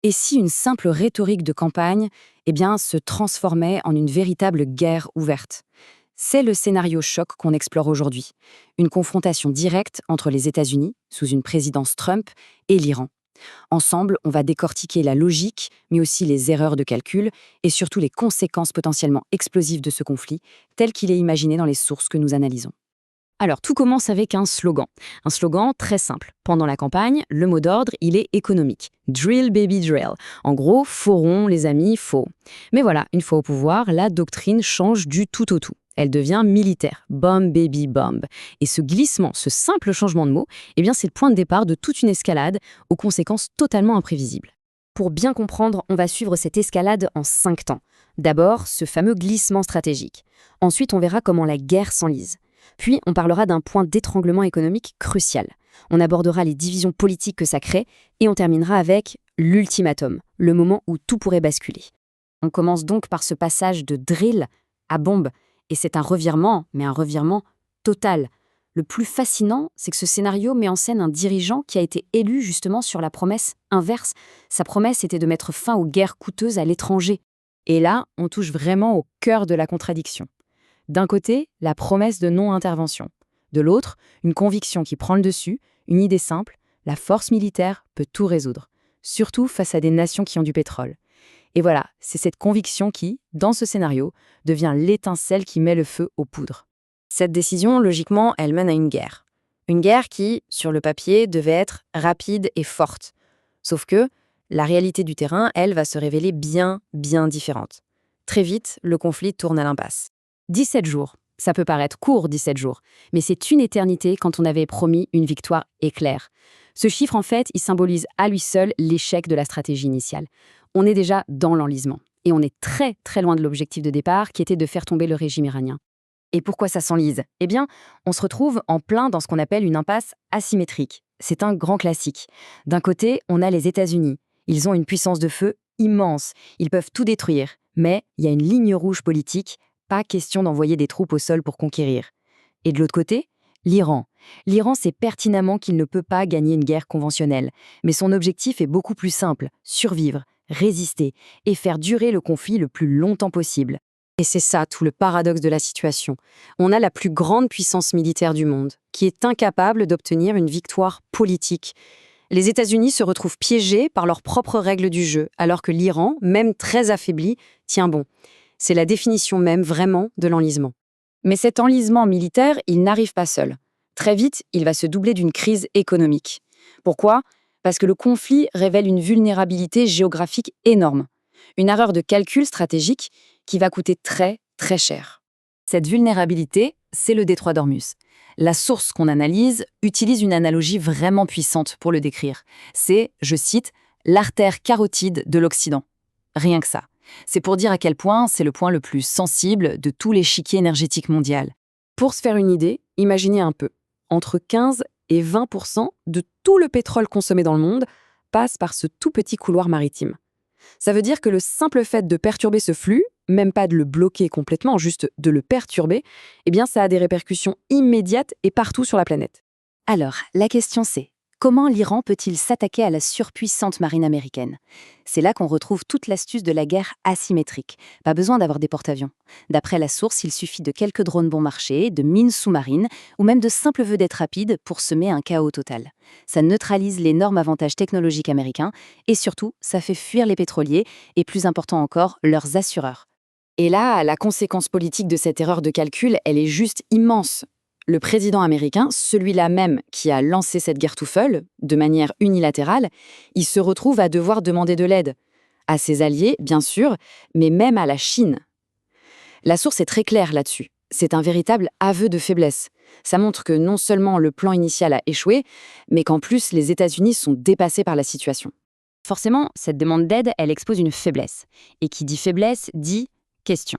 Et si une simple rhétorique de campagne se transformait en une véritable guerre ouverte? C'est le scénario choc qu'on explore aujourd'hui. Une confrontation directe entre les États-Unis, sous une présidence Trump, et l'Iran. Ensemble, on va décortiquer la logique, mais aussi les erreurs de calcul, et surtout les conséquences potentiellement explosives de ce conflit, tel qu'il est imaginé dans les sources que nous analysons. Alors, tout commence avec un slogan. Un slogan très simple. Pendant la campagne, le mot d'ordre, il est économique. Drill, baby, drill. En gros, forons, les amis, faux. Mais voilà, une fois au pouvoir, la doctrine change du tout au tout. Elle devient militaire. Bomb, baby, bomb. Et ce glissement, ce simple changement de mot, c'est le point de départ de toute une escalade aux conséquences totalement imprévisibles. Pour bien comprendre, on va suivre cette escalade en 5 temps. D'abord, ce fameux glissement stratégique. Ensuite, on verra comment la guerre s'enlise. Puis, on parlera d'un point d'étranglement économique crucial. On abordera les divisions politiques que ça crée et on terminera avec l'ultimatum, le moment où tout pourrait basculer. On commence donc par ce passage de drill à bombe. Et c'est un revirement, mais un revirement total. Le plus fascinant, c'est que ce scénario met en scène un dirigeant qui a été élu justement sur la promesse inverse. Sa promesse était de mettre fin aux guerres coûteuses à l'étranger. Et là, on touche vraiment au cœur de la contradiction. D'un côté, la promesse de non-intervention. De l'autre, une conviction qui prend le dessus, une idée simple, la force militaire peut tout résoudre, surtout face à des nations qui ont du pétrole. Et voilà, c'est cette conviction qui, dans ce scénario, devient l'étincelle qui met le feu aux poudres. Cette décision, logiquement, elle mène à une guerre. Une guerre qui, sur le papier, devait être rapide et forte. Sauf que la réalité du terrain, elle, va se révéler bien différente. Très vite, le conflit tourne à l'impasse. 17 jours. Ça peut paraître court, 17 jours, mais c'est une éternité quand on avait promis une victoire éclair. Ce chiffre, en fait, il symbolise à lui seul l'échec de la stratégie initiale. On est déjà dans l'enlisement, et on est très loin de l'objectif de départ qui était de faire tomber le régime iranien. Et pourquoi ça s'enlise ? On se retrouve en plein dans ce qu'on appelle une impasse asymétrique. C'est un grand classique. D'un côté, on a les États-Unis. Ils ont une puissance de feu immense. Ils peuvent tout détruire. Mais il y a une ligne rouge politique. Pas question d'envoyer des troupes au sol pour conquérir. Et de l'autre côté, l'Iran. L'Iran sait pertinemment qu'il ne peut pas gagner une guerre conventionnelle. Mais son objectif est beaucoup plus simple, survivre, résister et faire durer le conflit le plus longtemps possible. Et c'est ça tout le paradoxe de la situation. On a la plus grande puissance militaire du monde, qui est incapable d'obtenir une victoire politique. Les États-Unis se retrouvent piégés par leurs propres règles du jeu, alors que l'Iran, même très affaibli, tient bon. C'est la définition même vraiment de l'enlisement. Mais cet enlisement militaire, il n'arrive pas seul. Très vite, il va se doubler d'une crise économique. Pourquoi ? Parce que le conflit révèle une vulnérabilité géographique énorme. Une erreur de calcul stratégique qui va coûter très cher. Cette vulnérabilité, c'est le détroit d'Ormuz. La source qu'on analyse utilise une analogie vraiment puissante pour le décrire. C'est, je cite, « l'artère carotide de l'Occident ». Rien que ça. C'est pour dire à quel point c'est le point le plus sensible de tout l'échiquier énergétique mondial. Pour se faire une idée, imaginez un peu. Entre 15 et 20% de tout le pétrole consommé dans le monde passe par ce tout petit couloir maritime. Ça veut dire que le simple fait de perturber ce flux, même pas de le bloquer complètement, juste de le perturber, ça a des répercussions immédiates et partout sur la planète. Alors, la question c'est, comment l'Iran peut-il s'attaquer à la surpuissante marine américaine ? C'est là qu'on retrouve toute l'astuce de la guerre asymétrique. Pas besoin d'avoir des porte-avions. D'après la source, il suffit de quelques drones bon marché, de mines sous-marines ou même de simples vedettes rapides pour semer un chaos total. Ça neutralise l'énorme avantage technologique américain et surtout, ça fait fuir les pétroliers et plus important encore, leurs assureurs. Et là, la conséquence politique de cette erreur de calcul, elle est juste immense. Le président américain, celui-là même qui a lancé cette guerre tout seul, de manière unilatérale, il se retrouve à devoir demander de l'aide. À ses alliés, bien sûr, mais même à la Chine. La source est très claire là-dessus. C'est un véritable aveu de faiblesse. Ça montre que non seulement le plan initial a échoué, mais qu'en plus les États-Unis sont dépassés par la situation. Forcément, cette demande d'aide, elle expose une faiblesse. Et qui dit faiblesse, dit question.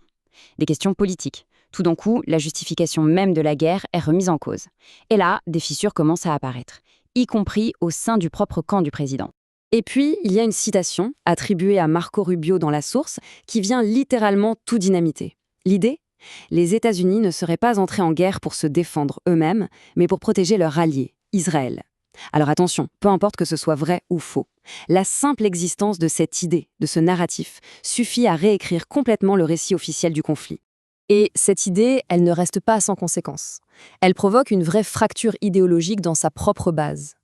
Des questions politiques. Tout d'un coup, la justification même de la guerre est remise en cause. Et là, des fissures commencent à apparaître, y compris au sein du propre camp du président. Et puis, il y a une citation attribuée à Marco Rubio dans la source qui vient littéralement tout dynamiter. L'idée ? Les États-Unis ne seraient pas entrés en guerre pour se défendre eux-mêmes, mais pour protéger leur allié, Israël. Alors attention, peu importe que ce soit vrai ou faux. La simple existence de cette idée, de ce narratif, suffit à réécrire complètement le récit officiel du conflit. Et cette idée, elle ne reste pas sans conséquences. Elle provoque une vraie fracture idéologique dans sa propre base.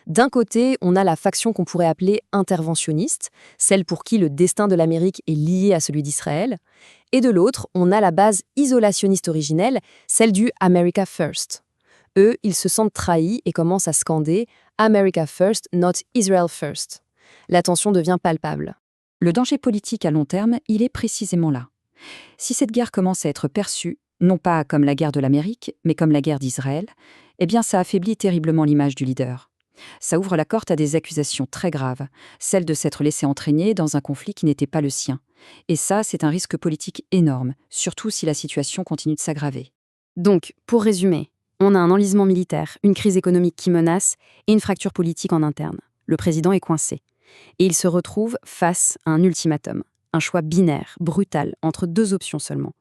D'un côté, on a la faction qu'on pourrait appeler interventionniste, celle pour qui le destin de l'Amérique est lié à celui d'Israël. Et de l'autre, on a la base isolationniste originelle, celle du America First. Eux, ils se sentent trahis et commencent à scander America First, not Israel First. La tension devient palpable. Le danger politique à long terme, il est précisément là. Si cette guerre commence à être perçue, non pas comme la guerre de l'Amérique, mais comme la guerre d'Israël, eh bien ça affaiblit terriblement l'image du leader. Ça ouvre la porte à des accusations très graves, celle de s'être laissé entraîner dans un conflit qui n'était pas le sien. Et ça, c'est un risque politique énorme, surtout si la situation continue de s'aggraver. Donc, pour résumer, on a un enlisement militaire, une crise économique qui menace et une fracture politique en interne. Le président est coincé. Et il se retrouve face à un ultimatum. Un choix binaire, brutal, entre deux options seulement.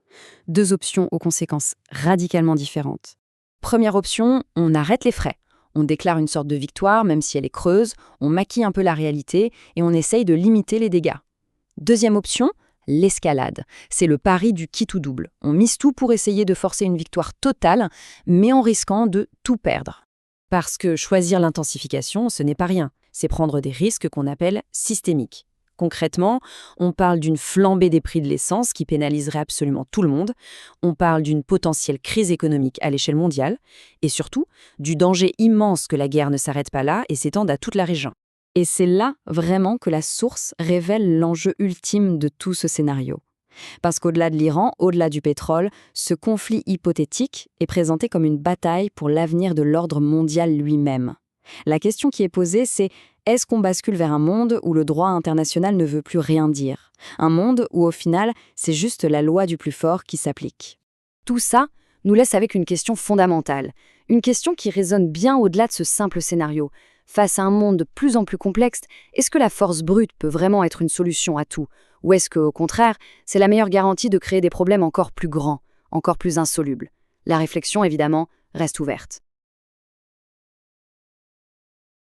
Deux options aux conséquences radicalement différentes. Première option, on arrête les frais. On déclare une sorte de victoire, même si elle est creuse, on maquille un peu la réalité et on essaye de limiter les dégâts. Deuxième option, l'escalade. C'est le pari du qui tout double. On mise tout pour essayer de forcer une victoire totale, mais en risquant de tout perdre. Parce que choisir l'intensification, ce n'est pas rien. C'est prendre des risques qu'on appelle systémiques. Concrètement, on parle d'une flambée des prix de l'essence qui pénaliserait absolument tout le monde, on parle d'une potentielle crise économique à l'échelle mondiale, et surtout, du danger immense que la guerre ne s'arrête pas là et s'étende à toute la région. Et c'est là vraiment que la source révèle l'enjeu ultime de tout ce scénario. Parce qu'au-delà de l'Iran, au-delà du pétrole, ce conflit hypothétique est présenté comme une bataille pour l'avenir de l'ordre mondial lui-même. La question qui est posée, c'est: est-ce qu'on bascule vers un monde où le droit international ne veut plus rien dire? Un monde où, au final, c'est juste la loi du plus fort qui s'applique? Tout ça nous laisse avec une question fondamentale. Une question qui résonne bien au-delà de ce simple scénario. Face à un monde de plus en plus complexe, est-ce que la force brute peut vraiment être une solution à tout? Ou est-ce qu'au contraire, c'est la meilleure garantie de créer des problèmes encore plus grands, encore plus insolubles? La réflexion, évidemment, reste ouverte.